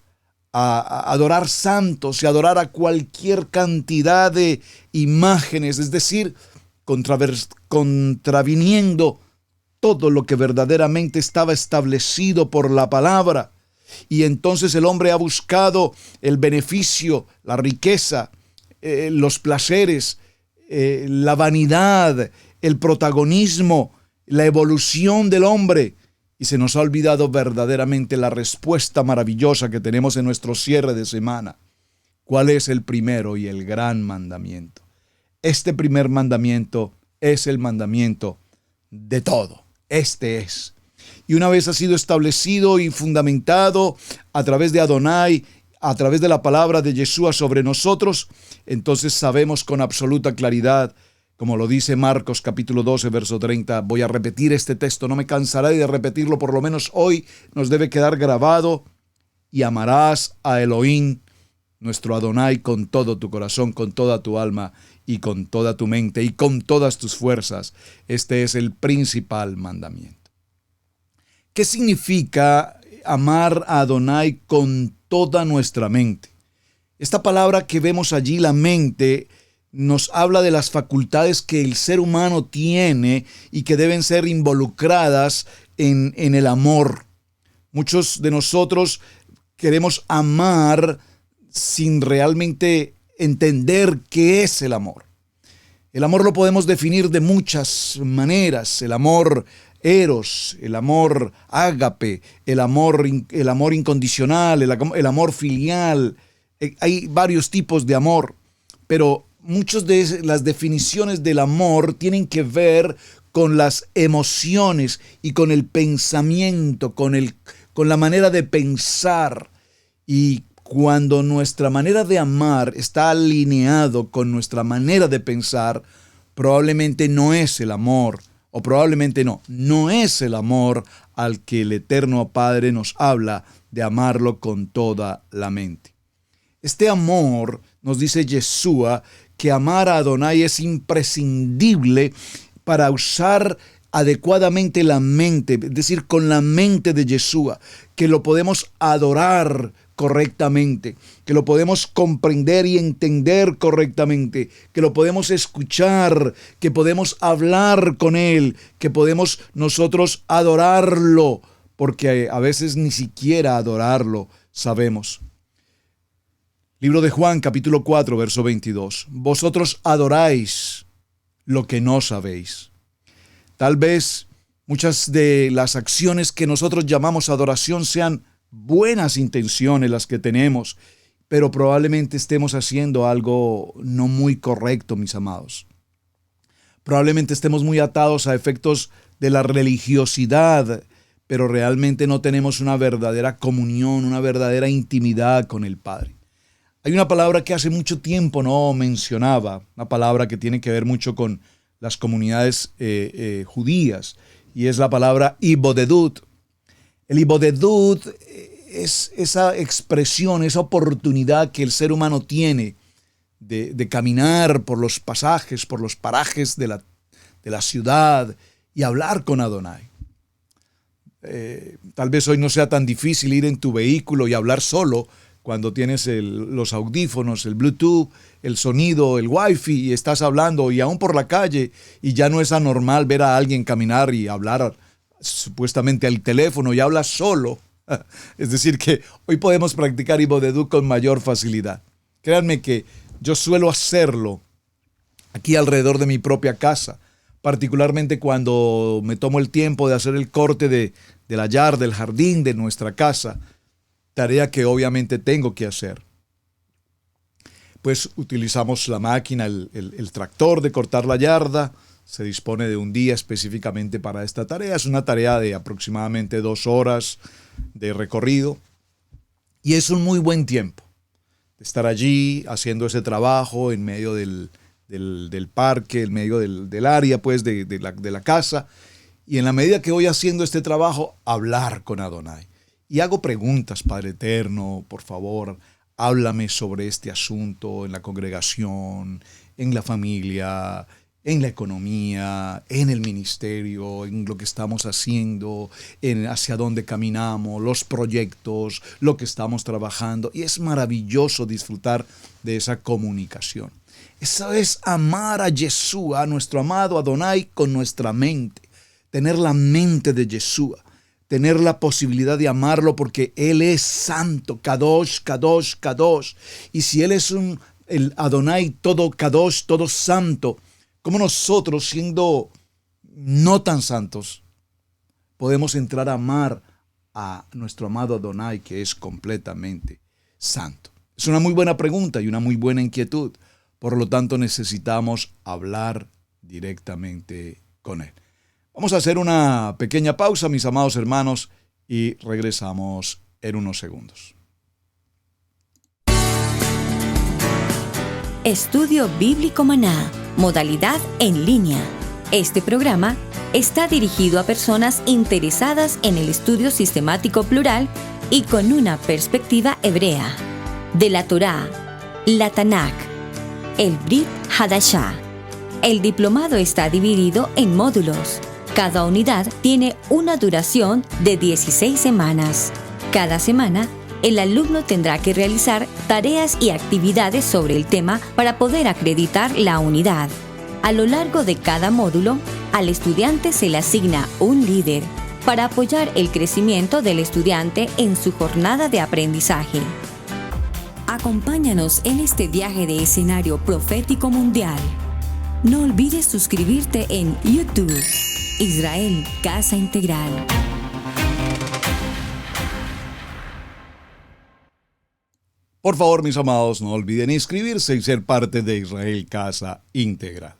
a adorar santos y adorar a cualquier cantidad de imágenes, es decir, contraviniendo todo lo que verdaderamente estaba establecido por la palabra. Y entonces el hombre ha buscado el beneficio, la riqueza, los placeres, la vanidad, el protagonismo, la evolución del hombre. Y se nos ha olvidado verdaderamente la respuesta maravillosa que tenemos en nuestro cierre de semana. ¿Cuál es el primero y el gran mandamiento? Este primer mandamiento es el mandamiento de todo. Este es. Y una vez ha sido establecido y fundamentado a través de Adonai, a través de la palabra de Yeshua sobre nosotros, entonces sabemos con absoluta claridad, como lo dice Marcos capítulo 12, verso 30, voy a repetir este texto, no me cansaré de repetirlo, por lo menos hoy nos debe quedar grabado: y amarás a Elohim, nuestro Adonai, con todo tu corazón, con toda tu alma y con toda tu mente y con todas tus fuerzas. Este es el principal mandamiento. ¿Qué significa amar a Adonai con toda nuestra mente? Esta palabra que vemos allí, la mente, nos habla de las facultades que el ser humano tiene y que deben ser involucradas en el amor. Muchos de nosotros queremos amar sin realmente entender qué es el amor. El amor lo podemos definir de muchas maneras. El amor eros, el amor ágape, el amor incondicional, el amor filial. Hay varios tipos de amor, pero muchas de las definiciones del amor tienen que ver con las emociones y con el pensamiento, con la manera de pensar. Y cuando nuestra manera de amar está alineado con nuestra manera de pensar, probablemente no es el amor, o probablemente no es el amor al que el Eterno Padre nos habla de amarlo con toda la mente. Este amor, nos dice Yeshua, que amar a Adonai es imprescindible para usar adecuadamente la mente, es decir, con la mente de Yeshua, que lo podemos adorar correctamente, que lo podemos comprender y entender correctamente, que lo podemos escuchar, que podemos hablar con Él, que podemos nosotros adorarlo, porque a veces ni siquiera adorarlo sabemos. Libro de Juan, capítulo 4, verso 22. Vosotros adoráis lo que no sabéis. Tal vez muchas de las acciones que nosotros llamamos adoración sean buenas intenciones las que tenemos, pero probablemente estemos haciendo algo no muy correcto, mis amados. Probablemente estemos muy atados a efectos de la religiosidad, pero realmente no tenemos una verdadera comunión, una verdadera intimidad con el Padre. Hay una palabra que hace mucho tiempo no mencionaba, una palabra que tiene que ver mucho con las comunidades judías, y es la palabra ibodedut. El ibodedut es esa expresión, esa oportunidad que el ser humano tiene de caminar por los pasajes, por los parajes de la ciudad y hablar con Adonai. Tal vez hoy no sea tan difícil ir en tu vehículo y hablar solo cuando tienes los audífonos, el Bluetooth, el sonido, el Wi-Fi y estás hablando y aún por la calle y ya no es anormal ver a alguien caminar y hablar supuestamente al teléfono y habla solo. Es decir, que hoy podemos practicar Ibodedú con mayor facilidad. Créanme que yo suelo hacerlo aquí alrededor de mi propia casa, particularmente cuando me tomo el tiempo de hacer el corte de la yarda, del jardín de nuestra casa, tarea que obviamente tengo que hacer. Pues utilizamos la máquina, el tractor de cortar la yarda. Se dispone de un día específicamente para esta tarea. Es una tarea de aproximadamente 2 horas de recorrido. Y es un muy buen tiempo de estar allí haciendo ese trabajo en medio del parque, en medio del área pues de la casa. Y en la medida que voy haciendo este trabajo, hablar con Adonai. Y hago preguntas: Padre Eterno, por favor, háblame sobre este asunto en la congregación, en la familia, en la economía, en el ministerio, en lo que estamos haciendo, en hacia dónde caminamos, los proyectos, lo que estamos trabajando. Y es maravilloso disfrutar de esa comunicación. Eso es amar a Yeshua, a nuestro amado Adonai, con nuestra mente. Tener la mente de Yeshua. Tener la posibilidad de amarlo porque Él es santo, Kadosh, Kadosh, Kadosh. Y si Él es el Adonai todo Kadosh, todo santo, ¿cómo nosotros, siendo no tan santos, podemos entrar a amar a nuestro amado Adonai, que es completamente santo? Es una muy buena pregunta y una muy buena inquietud. Por lo tanto, necesitamos hablar directamente con Él. Vamos a hacer una pequeña pausa, mis amados hermanos, y regresamos en unos segundos. Estudio Bíblico Maná, modalidad en línea. Este programa está dirigido a personas interesadas en el estudio sistemático plural y con una perspectiva hebrea de la Torá, la Tanakh, el Brit Hadashah. El diplomado está dividido en módulos. Cada unidad tiene una duración de 16 semanas. Cada semana, el alumno tendrá que realizar tareas y actividades sobre el tema para poder acreditar la unidad. A lo largo de cada módulo, al estudiante se le asigna un líder para apoyar el crecimiento del estudiante en su jornada de aprendizaje. Acompáñanos en este viaje de escenario profético mundial. No olvides suscribirte en YouTube. Israel Casa Integral. Por favor, mis amados, no olviden inscribirse y ser parte de Israel Casa Integral.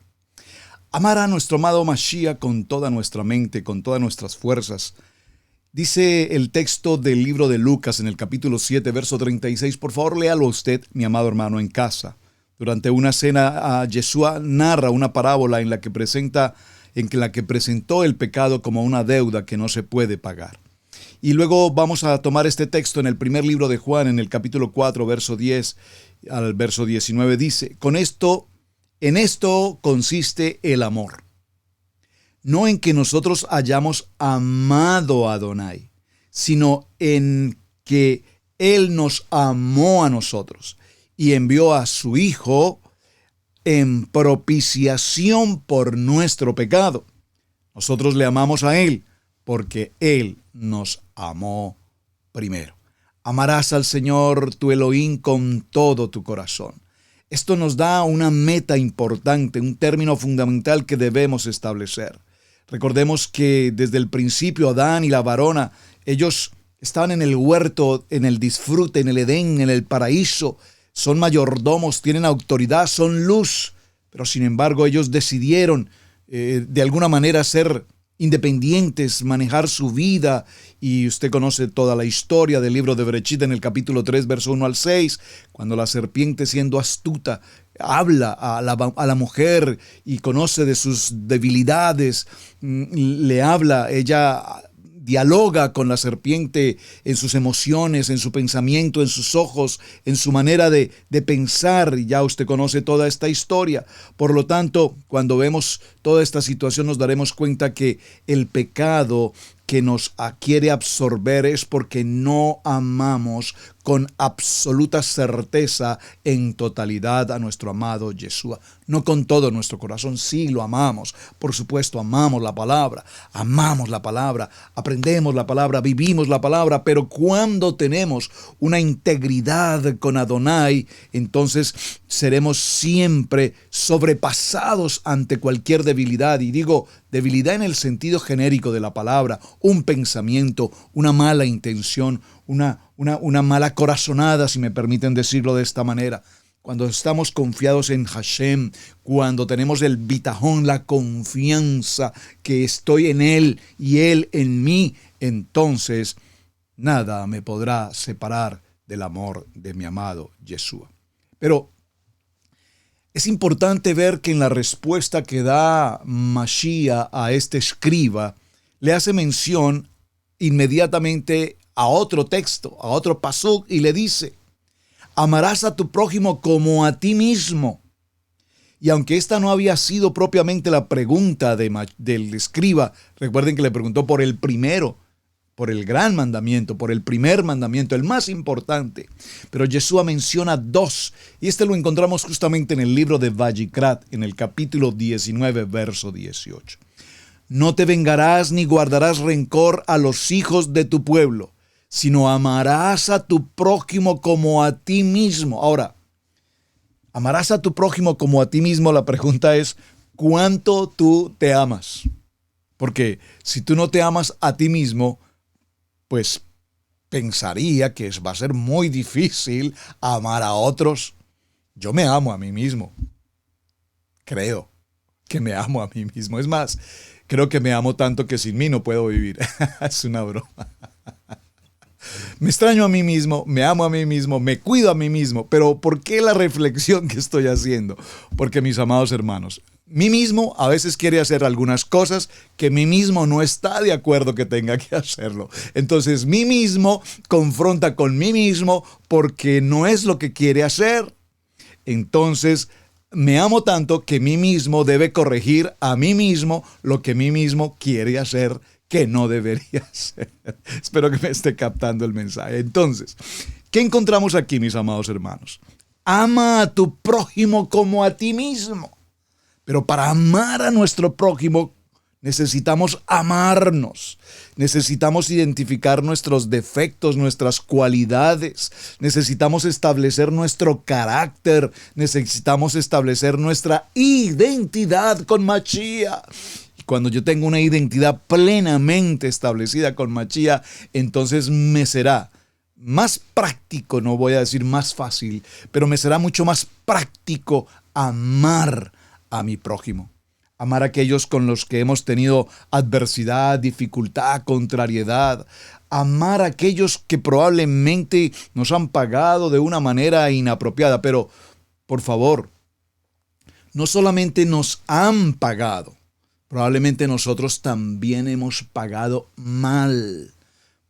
Amar a nuestro amado Mashiach con toda nuestra mente, con todas nuestras fuerzas. Dice el texto del libro de Lucas en el capítulo 7, verso 36. Por favor, léalo usted, mi amado hermano, en casa. Durante una cena, Yeshua narra una parábola en la que presentó el pecado como una deuda que no se puede pagar. Y luego vamos a tomar este texto en el primer libro de Juan, en el capítulo 4, verso 10 al verso 19. Dice: en esto consiste el amor. No en que nosotros hayamos amado a Adonai, sino en que Él nos amó a nosotros y envió a su Hijo en propiciación por nuestro pecado. Nosotros le amamos a Él porque Él nos amó primero. Amarás al Señor tu Elohim con todo tu corazón. Esto nos da una meta importante, un término fundamental que debemos establecer. Recordemos que desde el principio Adán y la varona, ellos estaban en el huerto, en el disfrute, en el Edén, en el paraíso. Son mayordomos, tienen autoridad, son luz. Pero sin embargo ellos decidieron de alguna manera ser independientes, manejar su vida. Y usted conoce toda la historia del libro de Bereshit en el capítulo 3, verso 1 al 6, cuando la serpiente, siendo astuta, habla a la mujer y conoce de sus debilidades, le habla, ella dialoga con la serpiente en sus emociones, en su pensamiento, en sus ojos, en su manera de pensar. Y ya usted conoce toda esta historia. Por lo tanto, cuando vemos toda esta situación, nos daremos cuenta que el pecado que nos quiere absorber es porque no amamos con absoluta certeza en totalidad a nuestro amado Yeshua. No con todo nuestro corazón, sí lo amamos. Por supuesto, amamos la palabra, aprendemos la palabra, vivimos la palabra, pero cuando tenemos una integridad con Adonai, entonces seremos siempre sobrepasados ante cualquier debilidad. Y digo debilidad en el sentido genérico de la palabra, un pensamiento, una mala intención, una mala corazonada, si me permiten decirlo de esta manera. Cuando estamos confiados en Hashem, cuando tenemos el bitajón, la confianza que estoy en Él y Él en mí, entonces nada me podrá separar del amor de mi amado Yeshua. Pero es importante ver que en la respuesta que da Mashiach a este escriba, le hace mención inmediatamente a otro texto, a otro pasuk, y le dice: amarás a tu prójimo como a ti mismo. Y aunque esta no había sido propiamente la pregunta del escriba, recuerden que le preguntó por el primero, por el gran mandamiento, por el primer mandamiento, el más importante. Pero Yeshua menciona dos, y este lo encontramos justamente en el libro de Vayikrat, en el capítulo 19, verso 18. No te vengarás ni guardarás rencor a los hijos de tu pueblo, sino amarás a tu prójimo como a ti mismo. Ahora, amarás a tu prójimo como a ti mismo, la pregunta es, ¿cuánto tú te amas? Porque si tú no te amas a ti mismo, pues pensaría que va a ser muy difícil amar a otros. Yo me amo a mí mismo. Creo que me amo a mí mismo. Es más, creo que me amo tanto que sin mí no puedo vivir. Es una broma. Me extraño a mí mismo, me amo a mí mismo, me cuido a mí mismo. Pero ¿por qué la reflexión que estoy haciendo? Porque, mis amados hermanos, mí mismo a veces quiere hacer algunas cosas que mí mismo no está de acuerdo que tenga que hacerlo. Entonces, mí mismo confronta con mí mismo porque no es lo que quiere hacer. Entonces, me amo tanto que mí mismo debe corregir a mí mismo lo que mí mismo quiere hacer que no debería hacer. Espero que me esté captando el mensaje. Entonces, ¿qué encontramos aquí, mis amados hermanos? Ama a tu prójimo como a ti mismo. Pero para amar a nuestro prójimo necesitamos amarnos. Necesitamos identificar nuestros defectos, nuestras cualidades. Necesitamos establecer nuestro carácter. Necesitamos establecer nuestra identidad con Mashiach. Y cuando yo tengo una identidad plenamente establecida con Mashiach, entonces me será más práctico, no voy a decir más fácil, pero me será mucho más práctico amar a mi prójimo. Amar a aquellos con los que hemos tenido adversidad, dificultad, contrariedad. Amar a aquellos que probablemente nos han pagado de una manera inapropiada. Pero, por favor, no solamente nos han pagado, probablemente nosotros también hemos pagado mal.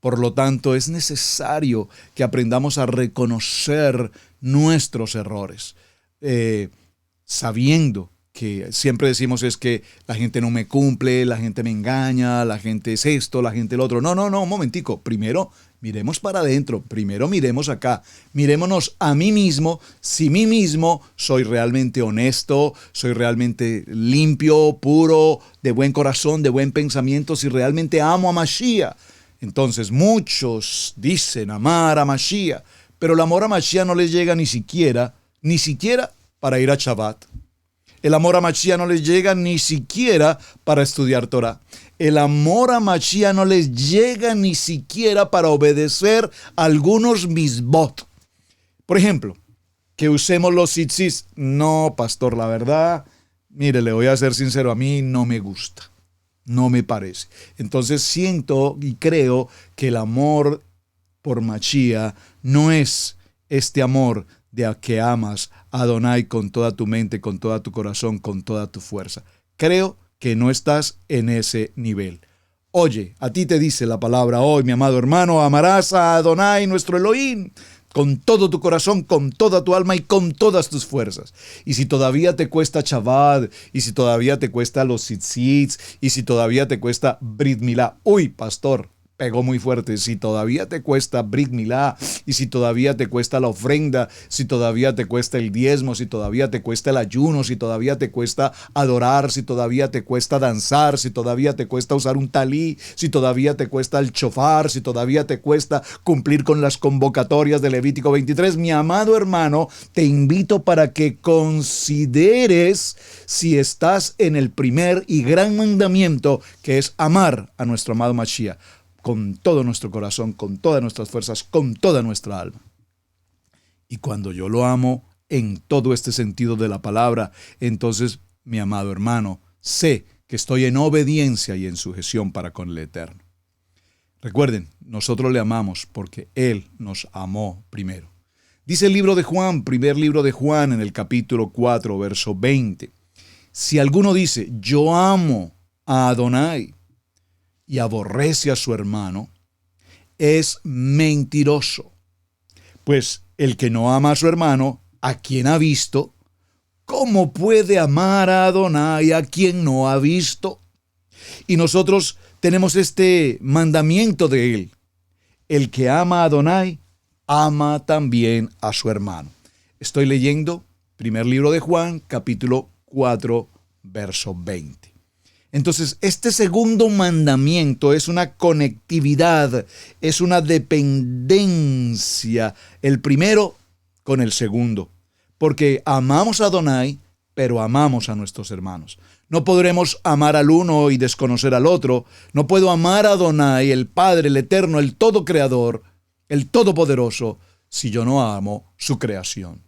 Por lo tanto, es necesario que aprendamos a reconocer nuestros errores, sabiendo que siempre decimos es que la gente no me cumple, la gente me engaña, la gente es esto, la gente el otro. No, un momentico. Primero miremos para adentro, primero miremos acá, mirémonos a mí mismo, si mí mismo soy realmente honesto, soy realmente limpio, puro, de buen corazón, de buen pensamiento, si realmente amo a Mashiach. Entonces muchos dicen amar a Mashiach, pero el amor a Mashiach no les llega ni siquiera para ir a Shabbat. El amor a Mashiach no les llega ni siquiera para estudiar Torah. El amor a Mashiach no les llega ni siquiera para obedecer algunos misbot. Por ejemplo, que usemos los tzitzis. No, pastor, la verdad, mire, le voy a ser sincero, a mí no me gusta. No me parece. Entonces siento y creo que el amor por Mashiach no es este amor de a que amas a Adonai con toda tu mente, con todo tu corazón, con toda tu fuerza. Creo que no estás en ese nivel. Oye, a ti te dice la palabra hoy, mi amado hermano, amarás a Adonai, nuestro Elohim, con todo tu corazón, con toda tu alma y con todas tus fuerzas. Y si todavía te cuesta Shabbat, y si todavía te cuesta los tzitzit, y si todavía te cuesta Brit Milá, uy, pastor, pegó muy fuerte. Si todavía te cuesta Brit Milá, y si todavía te cuesta la ofrenda, si todavía te cuesta el diezmo, si todavía te cuesta el ayuno, si todavía te cuesta adorar, si todavía te cuesta danzar, si todavía te cuesta usar un talí, si todavía te cuesta el shofar, si todavía te cuesta cumplir con las convocatorias de Levítico 23, mi amado hermano, te invito para que consideres si estás en el primer y gran mandamiento, que es amar a nuestro amado Mashiach con todo nuestro corazón, con todas nuestras fuerzas, con toda nuestra alma. Y cuando yo lo amo en todo este sentido de la palabra, entonces, mi amado hermano, sé que estoy en obediencia y en sujeción para con el Eterno. Recuerden, nosotros le amamos porque Él nos amó primero. Dice el libro de Juan, primer libro de Juan, en el capítulo 4, verso 20. Si alguno dice, yo amo a Adonai, y aborrece a su hermano, es mentiroso. Pues el que no ama a su hermano, a quien ha visto, ¿cómo puede amar a Adonai a quien no ha visto? Y nosotros tenemos este mandamiento de él. El que ama a Adonai, ama también a su hermano. Estoy leyendo primer libro de Juan, capítulo 4, verso 20. Entonces, este segundo mandamiento es una conectividad, es una dependencia, el primero con el segundo, porque amamos a Adonai, pero amamos a nuestros hermanos. No podremos amar al uno y desconocer al otro. No puedo amar a Adonai, el Padre, el Eterno, el Todo Creador, el Todopoderoso, si yo no amo su creación.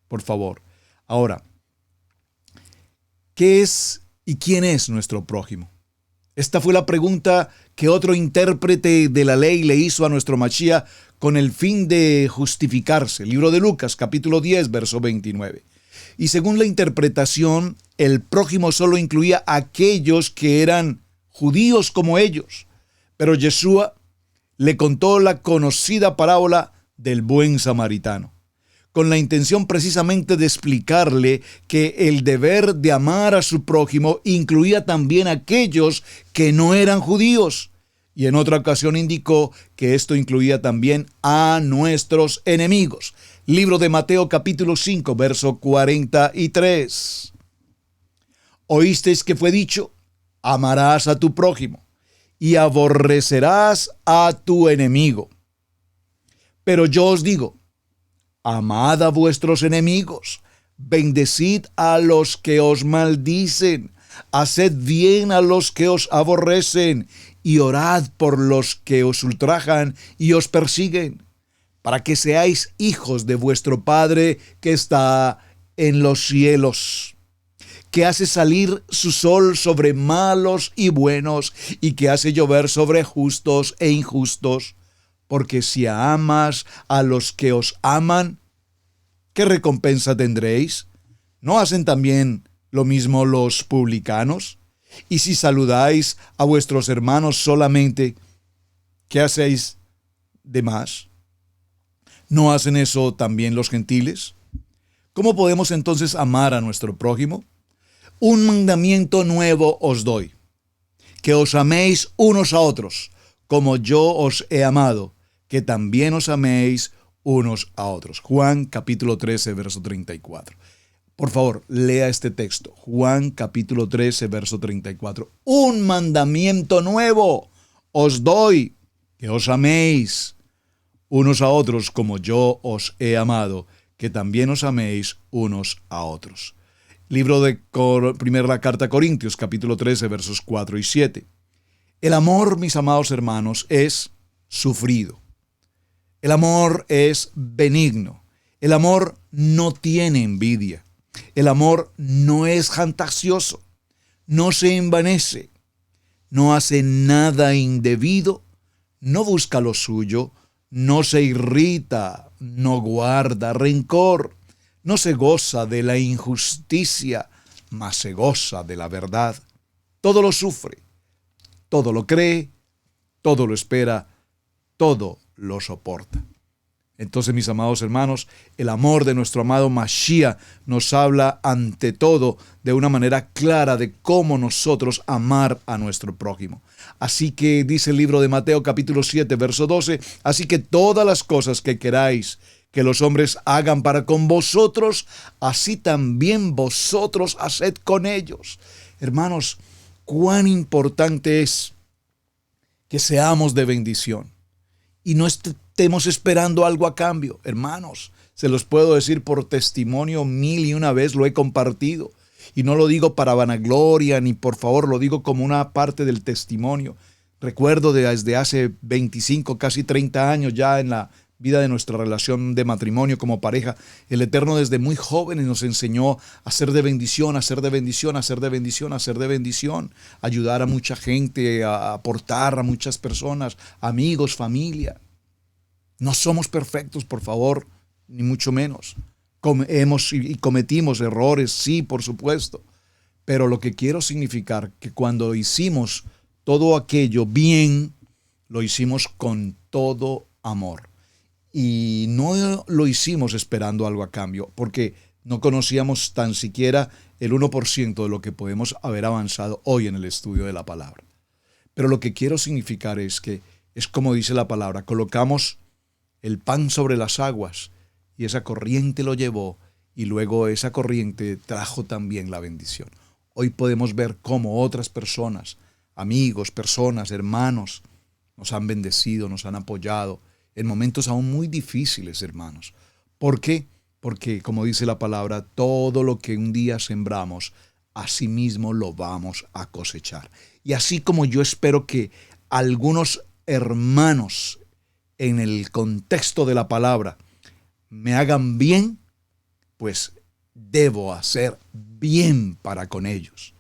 Por favor. Ahora, ¿qué es y quién es nuestro prójimo? Esta fue la pregunta que otro intérprete de la ley le hizo a nuestro Mashiach con el fin de justificarse. El libro de Lucas, capítulo 10, verso 29. Y según la interpretación, el prójimo solo incluía a aquellos que eran judíos como ellos. Pero Yeshua le contó la conocida parábola del buen samaritano, con la intención precisamente de explicarle que el deber de amar a su prójimo incluía también a aquellos que no eran judíos. Y en otra ocasión indicó que esto incluía también a nuestros enemigos. Libro de Mateo capítulo 5, verso 43. Oísteis que fue dicho, amarás a tu prójimo y aborrecerás a tu enemigo. Pero yo os digo, amad a vuestros enemigos, bendecid a los que os maldicen, haced bien a los que os aborrecen, y orad por los que os ultrajan y os persiguen, para que seáis hijos de vuestro Padre que está en los cielos, que hace salir su sol sobre malos y buenos, y que hace llover sobre justos e injustos. Porque si amas a los que os aman, ¿qué recompensa tendréis? ¿No hacen también lo mismo los publicanos? Y si saludáis a vuestros hermanos solamente, ¿qué hacéis de más? ¿No hacen eso también los gentiles? ¿Cómo podemos entonces amar a nuestro prójimo? Un mandamiento nuevo os doy, que os améis unos a otros, como yo os he amado, que también os améis unos a otros. Juan capítulo 13, verso 34. Por favor, lea este texto. Juan capítulo 13, verso 34. Un mandamiento nuevo os doy, que os améis unos a otros como yo os he amado, que también os améis unos a otros. Libro de primera carta a Corintios, capítulo 13, versos 4 y 7. El amor, mis amados hermanos, es sufrido. El amor es benigno. El amor no tiene envidia. El amor no es jactancioso. No se envanece. No hace nada indebido. No busca lo suyo. No se irrita. No guarda rencor. No se goza de la injusticia, mas se goza de la verdad. Todo lo sufre. Todo lo cree. Todo lo espera. Todo lo soporta. Entonces, mis amados hermanos, el amor de nuestro amado Mashiach nos habla ante todo de una manera clara de cómo nosotros amar a nuestro prójimo. Así que dice el libro de Mateo capítulo 7, verso 12, así que todas las cosas que queráis que los hombres hagan para con vosotros, así también vosotros haced con ellos. Hermanos, cuán importante es que seamos de bendición y no estemos esperando algo a cambio. Hermanos, se los puedo decir por testimonio, 1001 vez lo he compartido. Y no lo digo para vanagloria, ni por favor, lo digo como una parte del testimonio. Recuerdo desde hace 25, casi 30 años ya en la vida de nuestra relación de matrimonio como pareja, el Eterno desde muy jóvenes nos enseñó a ser de bendición, a ser de bendición, a ser de bendición, a ser de bendición, ayudar a mucha gente, a aportar a muchas personas, amigos, familia. No somos perfectos, por favor, ni mucho menos. Cometimos errores, sí, por supuesto. Pero lo que quiero significar que cuando hicimos todo aquello bien, lo hicimos con todo amor. Y no lo hicimos esperando algo a cambio, porque no conocíamos tan siquiera el 1% de lo que podemos haber avanzado hoy en el estudio de la palabra. Pero lo que quiero significar es que, es como dice la palabra, colocamos el pan sobre las aguas y esa corriente lo llevó y luego esa corriente trajo también la bendición. Hoy podemos ver cómo otras personas, amigos, personas, hermanos, nos han bendecido, nos han apoyado en momentos aún muy difíciles, hermanos. ¿Por qué? Porque, como dice la palabra, todo lo que un día sembramos, asimismo lo vamos a cosechar. Y así como yo espero que algunos hermanos en el contexto de la palabra me hagan bien, pues debo hacer bien para con ellos.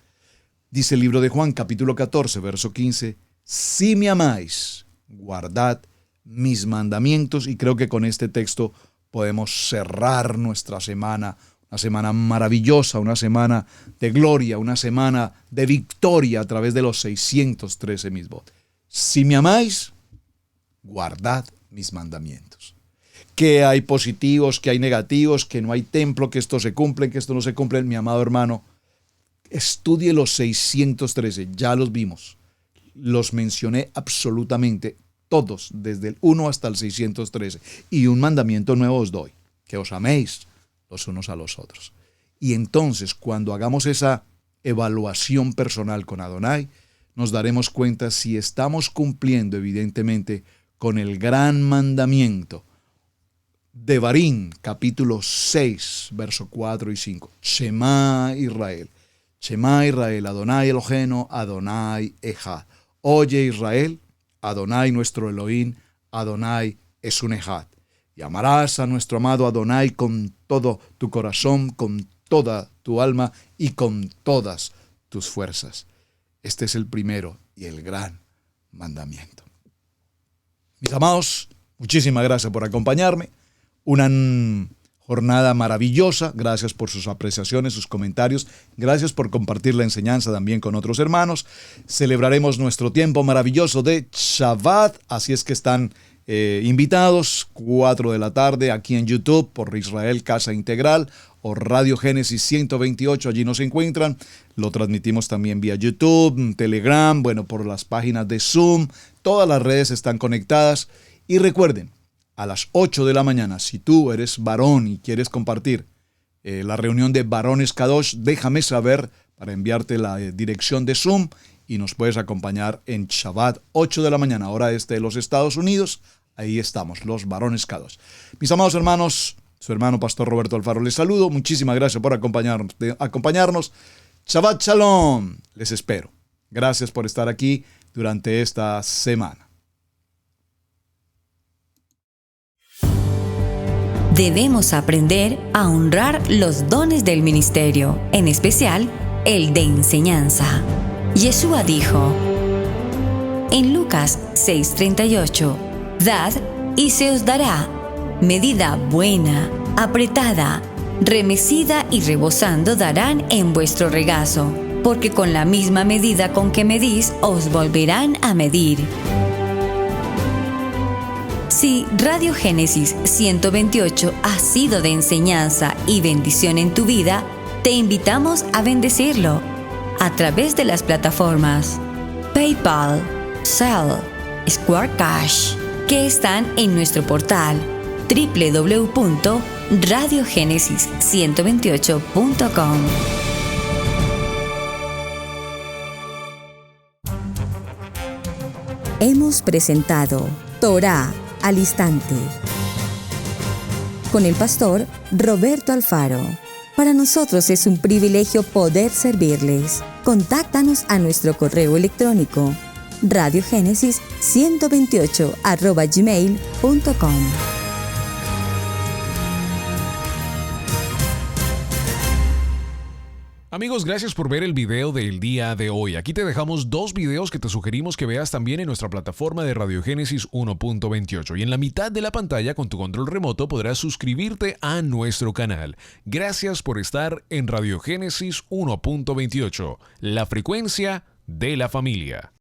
Dice el libro de Juan, capítulo 14, verso 15, si me amáis, guardad mis mandamientos. Y creo que con este texto podemos cerrar nuestra semana, una semana maravillosa, una semana de gloria, una semana de victoria a través de los 613 mitzvot. Si me amáis, guardad mis mandamientos. Que hay positivos, que hay negativos, que no hay templo, que esto se cumple, que esto no se cumple. Mi amado hermano, estudie los 613, ya los vimos. Los mencioné absolutamente todos, desde el 1 hasta el 613. Y un mandamiento nuevo os doy, que os améis los unos a los otros. Y entonces, cuando hagamos esa evaluación personal con Adonai, nos daremos cuenta si estamos cumpliendo, evidentemente, con el gran mandamiento. Devarim, capítulo 6, verso 4 y 5. Shema Israel. Shema Israel, Adonai Eloheinu, Adonai Echad. Oye Israel, Adonai nuestro Elohim, Adonai es un Echad. Y amarás a nuestro amado Adonai con todo tu corazón, con toda tu alma y con todas tus fuerzas. Este es el primero y el gran mandamiento. Mis amados, muchísimas gracias por acompañarme. Una jornada maravillosa. Gracias por sus apreciaciones, sus comentarios. Gracias por compartir la enseñanza también con otros hermanos. Celebraremos nuestro tiempo maravilloso de Shabbat. Así es que están invitados, 4 de la tarde, aquí en YouTube, por Israel Casa Integral o Radio Génesis 128. Allí nos encuentran. Lo transmitimos también vía YouTube, Telegram, bueno, por las páginas de Zoom. Todas las redes están conectadas. Y recuerden, a las 8 de la mañana, si tú eres varón y quieres compartir la reunión de Varones Kadosh, déjame saber para enviarte la dirección de Zoom y nos puedes acompañar en Shabbat, 8 de la mañana, hora este de los Estados Unidos. Ahí estamos, los Varones Kadosh. Mis amados hermanos, su hermano Pastor Roberto Alfaro les saludo. Muchísimas gracias por acompañarnos. Shabbat Shalom. Les espero. Gracias por estar aquí durante esta semana. Debemos aprender a honrar los dones del ministerio, en especial el de enseñanza. Yeshua dijo en Lucas 6:38, dad y se os dará, medida buena, apretada, remecida y rebosando darán en vuestro regazo, porque con la misma medida con que medís os volverán a medir. Si Radio Génesis 128 ha sido de enseñanza y bendición en tu vida, te invitamos a bendecirlo a través de las plataformas PayPal, Zelle, Square Cash, que están en nuestro portal www.radiogenesis128.com. Hemos presentado Torá al Instante con el pastor Roberto Alfaro. Para nosotros es un privilegio poder servirles. Contáctanos a nuestro correo electrónico radiogenesis128@gmail.com. Amigos, gracias por ver el video del día de hoy. Aquí te dejamos 2 videos que te sugerimos que veas también en nuestra plataforma de Radio Génesis 1.28. Y en la mitad de la pantalla, con tu control remoto, podrás suscribirte a nuestro canal. Gracias por estar en Radio Génesis 1.28, la frecuencia de la familia.